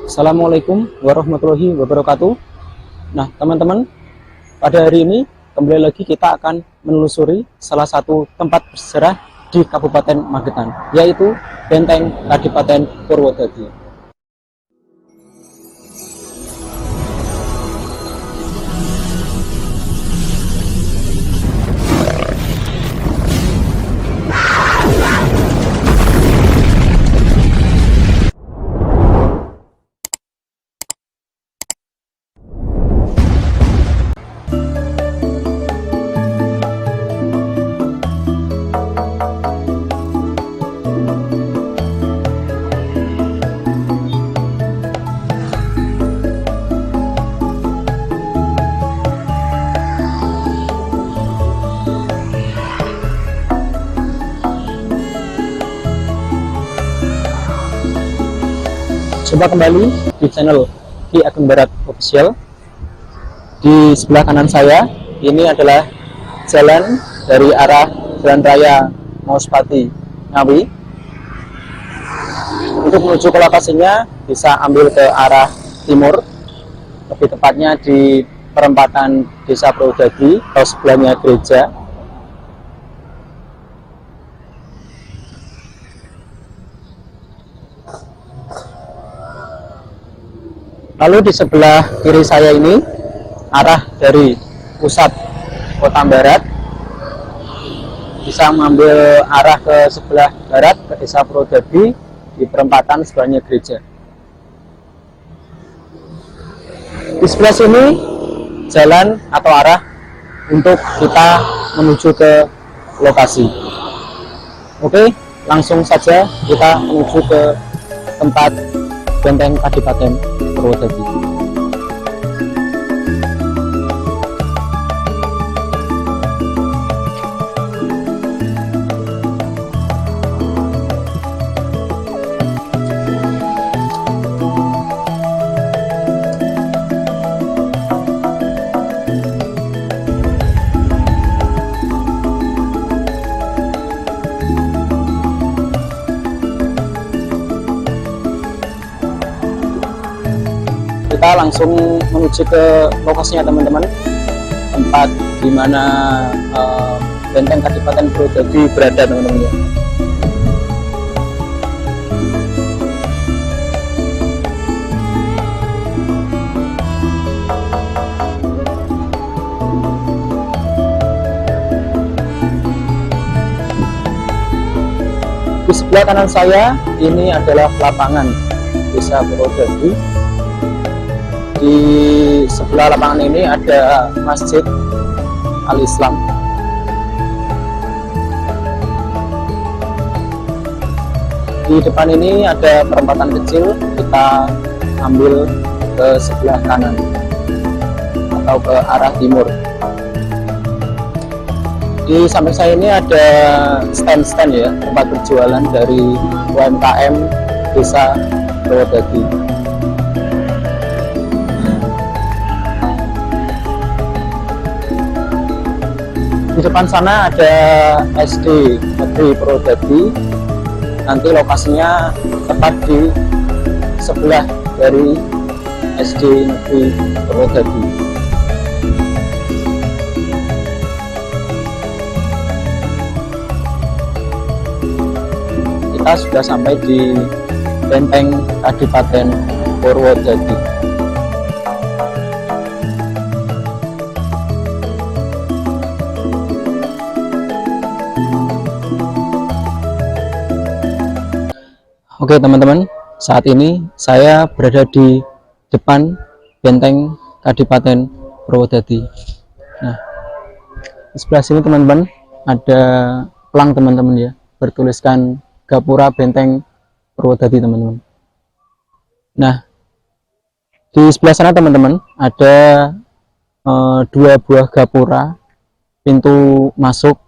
Assalamualaikum warahmatullahi wabarakatuh. Nah, teman-teman, pada hari ini kembali lagi kita akan menelusuri salah satu tempat bersejarah di Kabupaten Magetan, yaitu Benteng Kadipaten Purwodadi. Coba kembali di channel Ki Ageng Barat Official. Di sebelah kanan saya ini adalah jalan dari arah Jalan Raya Mauspati Ngawi. Untuk menuju ke lokasinya bisa ambil ke arah timur, lebih tepatnya di perempatan Desa Purwodadi atau sebelahnya gereja. Lalu di sebelah kiri saya ini arah dari pusat Kota Barat, bisa mengambil arah ke sebelah barat ke Desa Purwodadi di perempatan sebelahnya gereja. Di sebelah sini jalan atau arah untuk kita menuju ke lokasi. Oke, langsung saja kita menuju ke tempat Benteng Kadipaten Purwodadi. Kita langsung menuju ke lokasinya, teman-teman, tempat di mana Benteng Kadipaten Purwodadi berada, teman-teman ya. Di sebelah kanan saya ini adalah lapangan Desa Purwodadi. Di sebelah lapangan ini ada Masjid Al-Islam. Di depan ini ada perempatan kecil, kita ambil ke sebelah kanan atau ke arah timur. Di samping saya ini ada stand-stand ya, tempat berjualan dari UMKM Desa Purwodadi. Di depan sana ada SD Negeri Purwodadi. Nanti lokasinya tepat di sebelah dari SD Negeri Purwodadi. Kita sudah sampai di Benteng Kadipaten Purwodadi. Oke teman-teman, saat ini saya berada di depan Benteng Kadipaten Purwodadi. Nah, di sebelah sini teman-teman ada pelang, teman-teman ya, bertuliskan Gapura Benteng Purwodadi, teman-teman. Nah, di sebelah sana teman-teman ada dua buah gapura, pintu masuk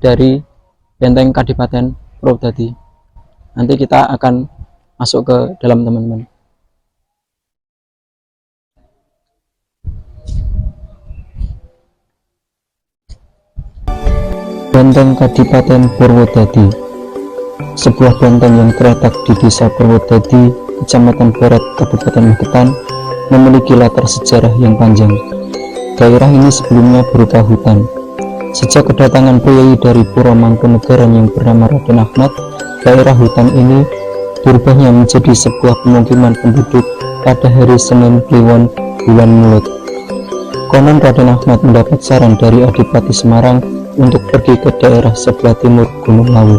dari Benteng Kadipaten Purwodadi. Nanti kita akan masuk ke dalam, teman-teman. Benteng Kadipaten Purwodadi, sebuah benteng yang terletak di Desa Purwodadi, Kecamatan Barat, Kabupaten Magetan, memiliki latar sejarah yang panjang. Daerah ini sebelumnya berupa hutan. Sejak kedatangan priai dari Puro Mangkunegaran yang bernama Raden Ahmad, daerah hutan ini dirubahnya menjadi sebuah pemukiman penduduk pada hari Senin Kliwon bulan Mulud. Konon Raden Ahmad mendapat saran dari Adipati Semarang untuk pergi ke daerah sebelah timur Gunung Lawu.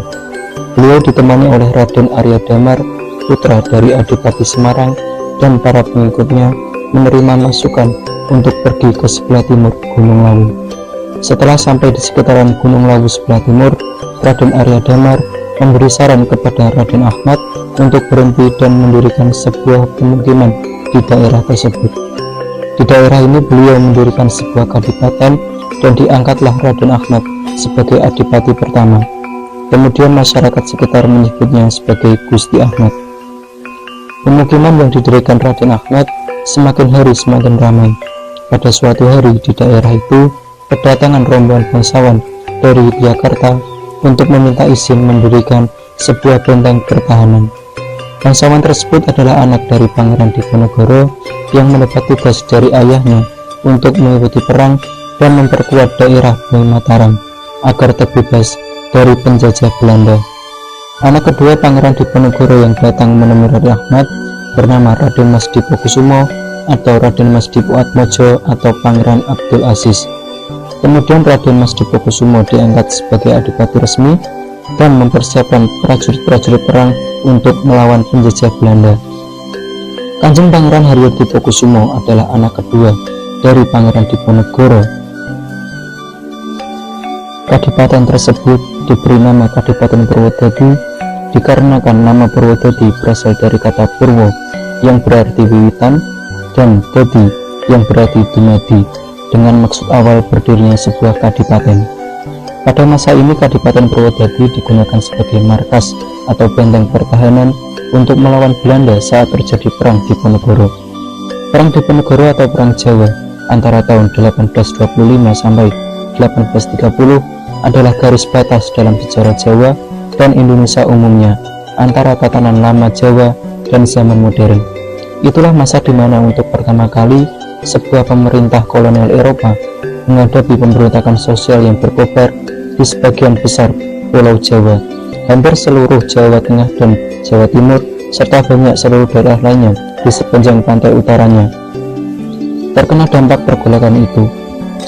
Beliau ditemani oleh Raden Arya Damar, putra dari Adipati Semarang, dan para pengikutnya menerima masukan untuk pergi ke sebelah timur Gunung Lawu. Setelah sampai di sekitaran Gunung Lawu sebelah timur, Raden Arya Damar memberi saran kepada Raden Ahmad untuk berhenti dan mendirikan sebuah pemukiman di daerah tersebut. Di daerah ini beliau mendirikan sebuah kadipaten dan diangkatlah Raden Ahmad sebagai adipati pertama. Kemudian masyarakat sekitar menyebutnya sebagai Gusti Ahmad. Pemukiman yang didirikan Raden Ahmad semakin hari semakin ramai. Pada suatu hari di daerah itu, kedatangan rombongan bangsawan dari Yogyakarta untuk meminta izin mendirikan sebuah benteng pertahanan. Bangsawan tersebut adalah anak dari Pangeran Diponegoro yang mendapat tugas dari ayahnya untuk mengikuti perang dan memperkuat daerah Boy Mataram agar terbebas dari penjajah Belanda. Anak kedua Pangeran Diponegoro yang datang menemui Raden Ahmad bernama Raden Mas Dipokusumo atau Raden Mas Dipoatmojo atau Pangeran Abdul Aziz. Kemudian Raden Mas Dipokusumo diangkat sebagai adipati resmi dan mempersiapkan prajurit-prajurit perang untuk melawan penjajah Belanda. Kanjeng Pangeran Haryo Dipokusumo adalah anak kedua dari Pangeran Diponegoro. Kadipaten tersebut diberi nama Kadipaten Purwodadi dikarenakan nama Purwodadi berasal dari kata Purwo yang berarti wiwitan dan Dadi yang berarti dumadi, dengan maksud awal berdirinya sebuah kadipaten. Pada masa ini Kadipaten Purwodadi digunakan sebagai markas atau benteng pertahanan untuk melawan Belanda saat terjadi perang Diponegoro. Perang Diponegoro atau Perang Jawa antara tahun 1825 sampai 1830 adalah garis batas dalam sejarah Jawa dan Indonesia umumnya antara tatanan lama Jawa dan zaman modern. Itulah masa di mana untuk pertama kali sebuah pemerintah kolonial Eropa menghadapi pemberontakan sosial yang berkobar di sebagian besar Pulau Jawa, hampir seluruh Jawa Tengah dan Jawa Timur, serta banyak seluruh daerah lainnya di sepanjang pantai utaranya. Terkena dampak pergolakan itu,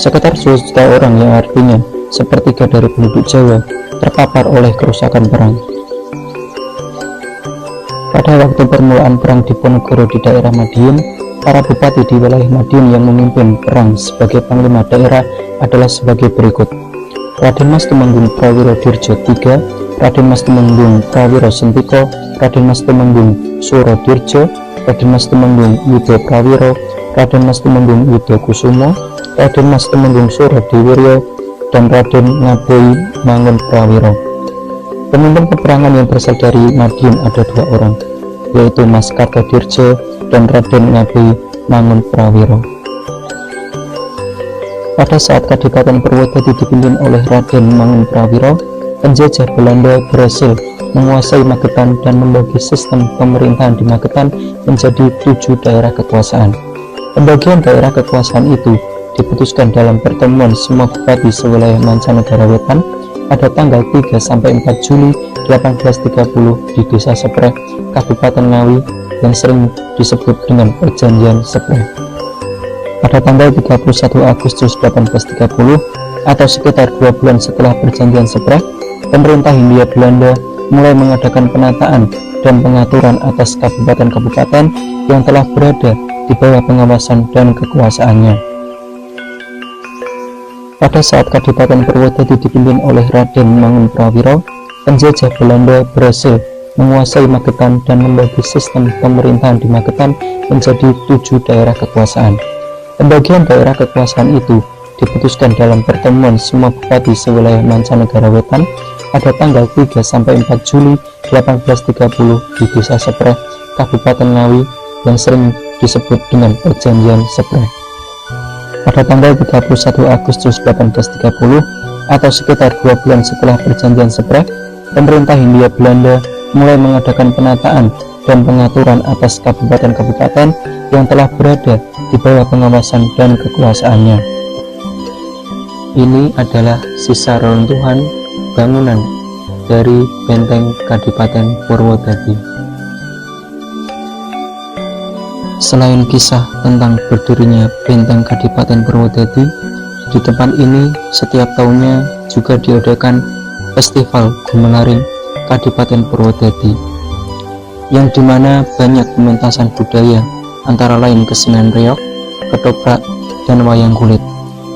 sekitar 2 juta orang yang artinya sepertiga dari penduduk Jawa terpapar oleh kerusakan perang. Pada waktu permulaan perang Diponegoro di daerah Madiun, para bupati di wilayah Madiun yang memimpin perang sebagai panglima daerah adalah sebagai berikut: Raden Mas Tumenggung Prawiro Dirjo III, Raden Mas Tumenggung Prawiro Sentiko, Raden Mas Tumenggung Suro Dirjo, Raden Mas Tumenggung Yudo Prawiro, Raden Mas Tumenggung Yudo Kusumo, Raden Mas Tumenggung Suro Diwiryo, dan Raden Ngaboyi Mangun Prawiro. Pemimpin peperangan yang berasal dari Madiun ada 2 orang, yaitu Mas Kartodirjo dan Raden Ngaboyi Mangun Prawiro. Pada saat Kadipaten Purwodadi dipimpin oleh Raden Mangun Prawiro, penjajah Belanda berhasil menguasai Magetan dan membagi sistem pemerintahan di Magetan menjadi 7 daerah kekuasaan. Pembagian daerah kekuasaan itu diputuskan dalam pertemuan semua bupati sewilayah Mancanegara Wetan pada tanggal 3 sampai 4 Juli 1830 di Desa Sepreh, Kabupaten Ngawi, yang sering disebut dengan Perjanjian Sepreh. Pada tanggal 31 Agustus 1830 atau sekitar 2 bulan setelah Perjanjian Sepreh, pemerintah Hindia Belanda mulai mengadakan penataan dan pengaturan atas kabupaten-kabupaten yang telah berada di bawah pengawasan dan kekuasaannya. Pada saat Kadipaten Purwodadi dipimpin oleh Raden Mangun Prawiro, penjajah Belanda berhasil menguasai Magetan dan membagi sistem pemerintahan di Magetan menjadi 7 daerah kekuasaan. Pembagian daerah kekuasaan itu diputuskan dalam pertemuan semua bupati sewilayah Mancanegara Wetan pada tanggal 3 sampai 4 Juli 1830 di Desa Sepreh, Kabupaten Ngawi, yang sering disebut dengan Perjanjian Sepreh. Pada tanggal 31 Agustus 1830 atau sekitar 2 bulan setelah Perjanjian Sepreh, pemerintah Hindia Belanda mulai mengadakan penataan dan pengaturan atas kabupaten-kabupaten yang telah berada di bawah pengawasan dan kekuasaannya. Ini adalah sisa reruntuhan bangunan dari benteng Kadipaten Purwodadi. Selain kisah tentang berdirinya benteng Kadipaten Purwodadi, di tempat ini setiap tahunnya juga diadakan Festival Gumelaring Kadipaten Purwodadi, yang dimana banyak pementasan budaya antara lain kesenian reog, ketoprak, dan wayang kulit,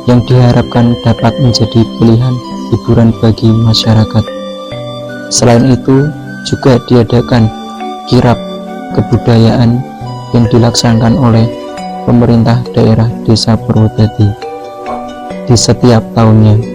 yang diharapkan dapat menjadi pilihan hiburan bagi masyarakat. Selain itu juga diadakan kirab kebudayaan yang dilaksanakan oleh pemerintah daerah Desa Purwodadi di setiap tahunnya.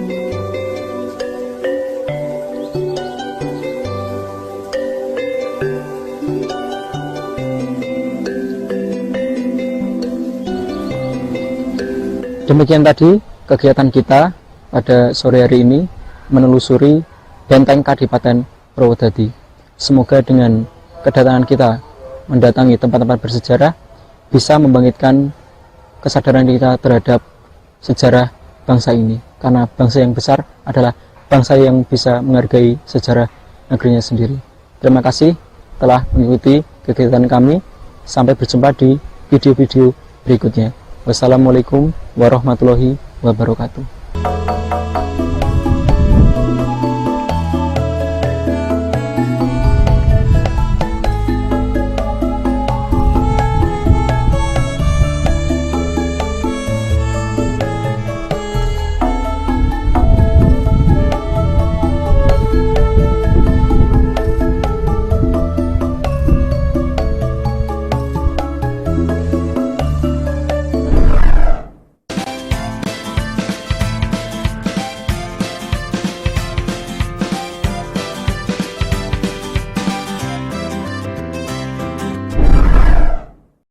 Demikian tadi kegiatan kita pada sore hari ini menelusuri benteng Kadipaten Purwodadi. Semoga dengan kedatangan kita mendatangi tempat-tempat bersejarah bisa membangkitkan kesadaran kita terhadap sejarah bangsa ini, karena bangsa yang besar adalah bangsa yang bisa menghargai sejarah negerinya sendiri. Terima kasih telah mengikuti kegiatan kami. Sampai berjumpa di video-video berikutnya. Wassalamualaikum warahmatullahi wabarakatuh.